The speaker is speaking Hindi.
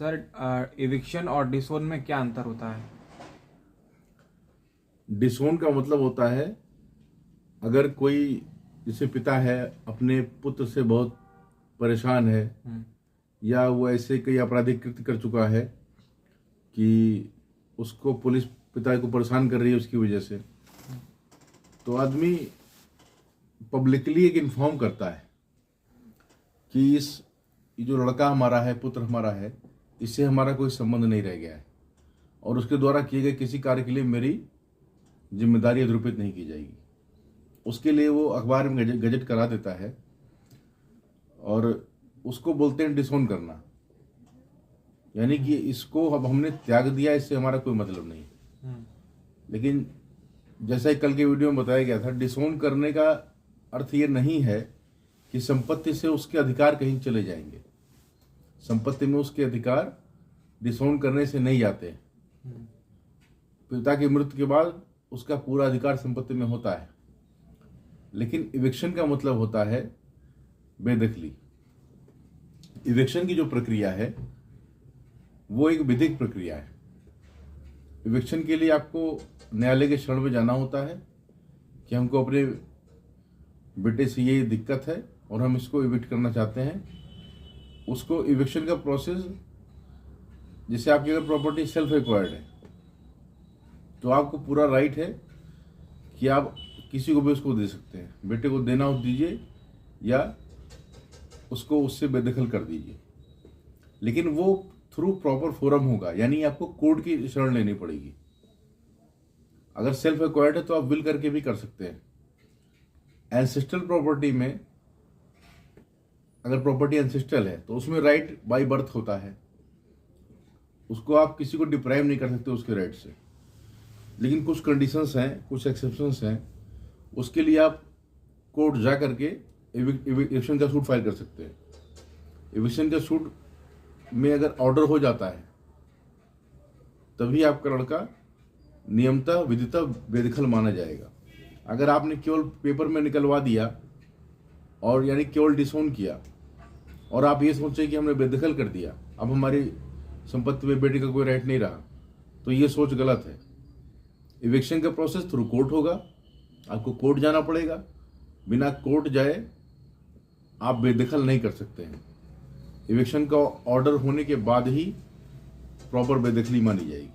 सर इविक्शन और डिसोन में क्या अंतर होता है? डिसोन का मतलब होता है अगर कोई जैसे पिता है अपने पुत्र से बहुत परेशान है या वो ऐसे कई आपराधिक कृत्य कर चुका है कि उसको पुलिस पिता को परेशान कर रही है उसकी वजह से, तो आदमी पब्लिकली एक इन्फॉर्म करता है कि ये जो लड़का हमारा है, पुत्र हमारा है, इससे हमारा कोई संबंध नहीं रह गया है और उसके द्वारा किए गए किसी कार्य के लिए मेरी जिम्मेदारी निरूपित नहीं की जाएगी। उसके लिए वो अखबार में गजट करा देता है और उसको बोलते हैं डिसोन करना, यानी कि इसको अब हमने त्याग दिया, इससे हमारा कोई मतलब नहीं। लेकिन जैसा ही कल के वीडियो में बताया गया था, डिसोन करने का अर्थ ये नहीं है कि संपत्ति से उसके अधिकार कहीं चले जाएंगे। संपत्ति में उसके अधिकार डिसोन करने से नहीं जाते। पिता की मृत्यु के बाद उसका पूरा अधिकार संपत्ति में होता है। लेकिन इविक्शन का मतलब होता है बेदखली। इविक्शन की जो प्रक्रिया है वो एक विधिक प्रक्रिया है। इविक्शन के लिए आपको न्यायालय के शरण में जाना होता है कि हमको अपने बेटे से ये दिक्कत है और हम इसको इविक्ट करना चाहते हैं। उसको इविक्शन का प्रोसेस, जैसे आपकी अगर प्रॉपर्टी सेल्फ एक्वायर्ड है तो आपको पूरा राइट है कि आप किसी को भी उसको दे सकते हैं। बेटे को देना हो दीजिए या उसको उससे बेदखल कर दीजिए, लेकिन वो थ्रू प्रॉपर फोरम होगा, यानी आपको कोर्ट की शरण लेनी पड़ेगी। अगर सेल्फ एक्वायर्ड है तो आप विल करके भी कर सकते हैं। एंसेस्ट्रल प्रॉपर्टी में अगर प्रॉपर्टी एंसेस्ट्रल है तो उसमें राइट बाय बर्थ होता है, उसको आप किसी को डिप्राइव नहीं कर सकते उसके राइट से। लेकिन कुछ कंडीशंस हैं, कुछ एक्सेप्शंस हैं, उसके लिए आप कोर्ट जा करके इविक्शन का सूट फाइल कर सकते हैं। इविक्शन का सूट में अगर ऑर्डर हो जाता है तभी आपका लड़का नियमतः विधितः बेदखल माना जाएगा। अगर आपने केवल पेपर में निकलवा दिया और यानी केवल डिसोन किया और आप ये सोचे कि हमने बेदखल कर दिया, अब हमारी संपत्ति में बेटे का कोई राइट नहीं रहा, तो ये सोच गलत है। इविक्शन का प्रोसेस थ्रू कोर्ट होगा, आपको कोर्ट जाना पड़ेगा। बिना कोर्ट जाए आप बेदखल नहीं कर सकते हैं। इविक्शन का ऑर्डर होने के बाद ही प्रॉपर बेदखली मानी जाएगी।